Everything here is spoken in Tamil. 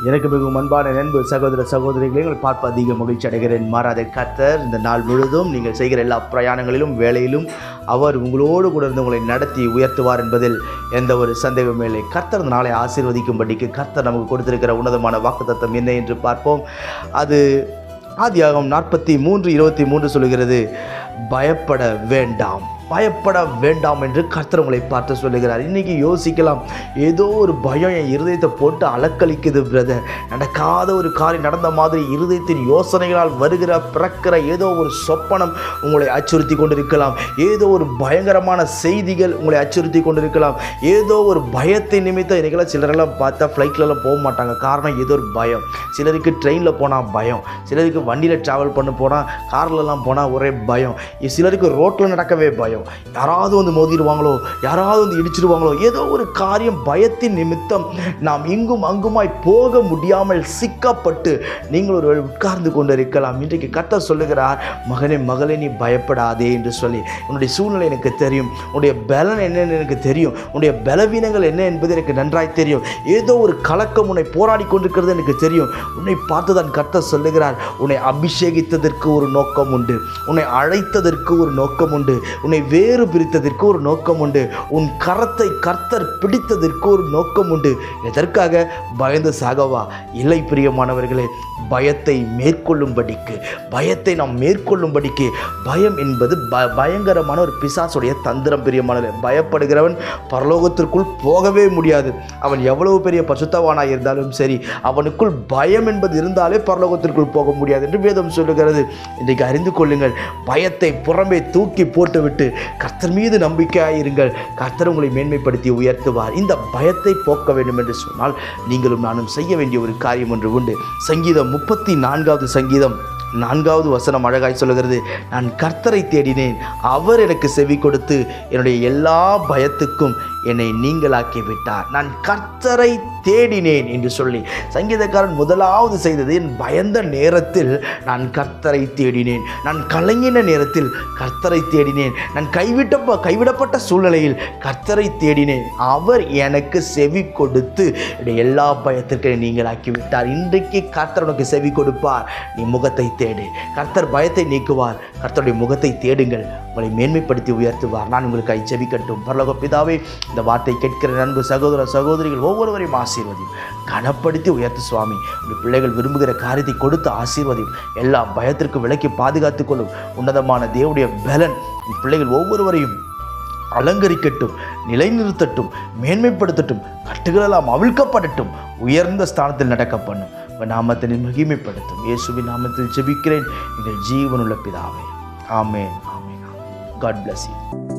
எனக்கு மிகவும் அன்பான நண்பு சகோதர சகோதரிகளை உங்கள் பார்ப்ப அதிக மகிழ்ச்சி அடைகிறேன். மாறாத கர்த்தர் இந்த நாள் முழுதும் நீங்கள் செய்கிற எல்லா பிரயாணங்களிலும் வேலையிலும் அவர் உங்களோடு கூட இருந்து உங்களை நடத்தி உயர்த்துவார் என்பதில் எந்த ஒரு சந்தேகமும் இல்லை. கர்த்தர் இந்த நாளை ஆசீர்வதிக்கும்படிக்கு கர்த்தர் நமக்கு கொடுத்திருக்கிற உன்னதமான வாக்குத்தத்தம் என்ன என்று பார்ப்போம். அது ஆதியாகமம் 43:23 சொல்லுகிறது, பயப்பட வேண்டாம், பயப்பட வேண்டாம் என்று கர்த்தர் உங்களை பார்த்து சொல்லுகிறார். இன்றைக்கி யோசிக்கலாம், ஏதோ ஒரு பயம் என் இருதயத்தை போட்டு அலக்களிக்குது பிரதர், நடக்காத ஒரு காரியம் நடந்த மாதிரி இருதயத்தின் யோசனைகளால் வருகிற பிறக்கிற ஏதோ ஒரு சொப்பனம் உங்களை அச்சுறுத்தி கொண்டிருக்கலாம், ஏதோ ஒரு பயங்கரமான செய்திகள் உங்களை அச்சுறுத்தி கொண்டிருக்கலாம், ஏதோ ஒரு பயத்தை நிமித்தம். இன்றைக்கெல்லாம் சிலரெல்லாம் பார்த்தா ஃப்ளைட்லலாம் போக மாட்டாங்க, காரணம் ஏதோ ஒரு பயம். சிலருக்கு ட்ரெயினில் போனால் பயம், சிலருக்கு வண்டியில் ட்ராவல் பண்ண போனால் கார்லலாம் போனால் ஒரே பயம், சிலருக்கு ரோட்டில் நடக்கவே பயம், யாராவது வந்து மோதிடுவாங்களோ, யாராவது வந்து இடிச்சிடுவாங்களோ, ஏதோ ஒரு காரியம் பயத்தின் நிமித்தம் நாம் இங்கும் அங்குமாய் போக முடியாமல் சிக்கப்பட்டு நீங்கள் ஒரு உட்கார்ந்து கொண்டு இருக்கலாம். இன்றைக்கு கர்த்தர் சொல்லுகிறார், மகனே மகளே நீ பயப்படாதே என்று சொல்லி. உன்னுடைய சூழ்நிலை எனக்கு தெரியும், உன்னுடைய பலன் என்னன்னு எனக்கு தெரியும், உன்னுடைய பலவீனங்கள் என்ன என்பது எனக்கு நன்றாய் தெரியும், ஏதோ ஒரு கலக்கம் உன்னை போராடி கொண்டிருக்கிறது எனக்கு தெரியும். உன்னை பார்த்துதான் கர்த்தர் சொல்லுகிறார், உன்னை அபிஷேகித்ததற்கு ஒரு நோக்கம் உண்டு, உன்னை அழைத்ததற்கு ஒரு நோக்கம் உண்டு, உன்னை வேறு பிரித்ததற்கு ஒரு நோக்கம் உண்டு, உன் கரத்தை கர்த்தர் பிடித்ததற்கு ஒரு நோக்கம் உண்டு. எதற்காக? பயந்து சாகவா? இல்லை பிரியமானவர்களே, பயத்தை மேற்கொள்ளும்படிக்கு, பயத்தை நாம் மேற்கொள்ளும்படிக்கு. பயம் என்பது பயங்கரமான ஒரு பிசாசுடைய தந்திரம் பிரியமானவர்களே. பயப்படுகிறவன் பரலோகத்திற்குள் போகவே முடியாது. அவன் எவ்வளவு பெரிய பரிசுத்தவானாக இருந்தாலும் சரி, அவனுக்குள் பயம் என்பது இருந்தாலே பரலோகத்திற்குள் போக முடியாது என்று வேதம் சொல்லுகிறது. இன்றைக்கு அறிந்து கொள்ளுங்கள், பயத்தை புறம்பே தூக்கி போட்டுவிட்டு கர்த்தர் மீது நம்பிக்கையாயிருங்கள். கர்த்தர் உங்களை மேன்மைப்படுத்தி உயர்த்துவார். இந்த பயத்தை போக்க வேண்டும் என்று சொன்னால் நீங்களும் நானும் செய்ய வேண்டிய ஒரு காரியம் ஒன்று உண்டு. சங்கீதம் 34வது சங்கீதம் 4வது வசனம் அழகாய் சொல்லுகிறது, நான் கர்த்தரை தேடினேன், அவர் எனக்கு செவி கொடுத்து என்னுடைய எல்லா பயத்துக்கும் என்னை நீங்களாக்கி விட்டார். நான் கர்த்தரை தேடினேன் என்று சொல்லி சங்கீதக்காரன் முதலாவது செய்தது, என் பயந்த நேரத்தில் நான் கர்த்தரை தேடினேன், நான் கலங்கின நேரத்தில் கர்த்தரை தேடினேன், நான் கைவிடப்பட்ட சூழ்நிலையில் கர்த்தரை தேடினேன், அவர் எனக்கு செவி கொடுத்து என்னுடைய எல்லா பயத்திற்கும் நீங்களாக்கி விட்டார். இன்றைக்கு கர்த்தர் உனக்கு செவி கொடுப்பார். நீ முகத்தை தேடு, கர்த்தர் பயத்தை நீக்குவார். கர்த்தருடைய முகத்தை தேடுங்கள், உங்களை மேன்மைப்படுத்தி உயர்த்துவார். நான் உங்களுக்கு ஜெபிக்கட்டும். பரலோக பிதாவே, இந்த வார்த்தை கேட்கிற நண்பு சகோதர சகோதரிகள் ஒவ்வொருவரையும் ஆசீர்வதியும், கனப்படுத்தி உயர்த்து சுவாமி. உங்கள் பிள்ளைகள் விரும்புகிற காரியத்தை கொடுத்து ஆசீர்வதியும். எல்லா பயத்திற்கு விலக்கி பாதுகாத்துக் கொள்ளும். உன்னதமான தேவனுடைய பலன் பிள்ளைகள் ஒவ்வொருவரையும் அலங்கரிக்கட்டும், நிலைநிறுத்தட்டும், மேன்மைப்படுத்தட்டும், கட்டுகளெல்லாம் அவிழ்க்கப்படட்டும், உயர்ந்த ஸ்தானத்தில் நடக்க பண்ணும். நாமத்தை மகிமைப்படுத்தும். இயேசுவின் நாமத்தில் ஜெபிக்கிறேன், எங்கள் ஜீவனுள்ள பிதாவே. ஆமென். ஆமென். God bless you.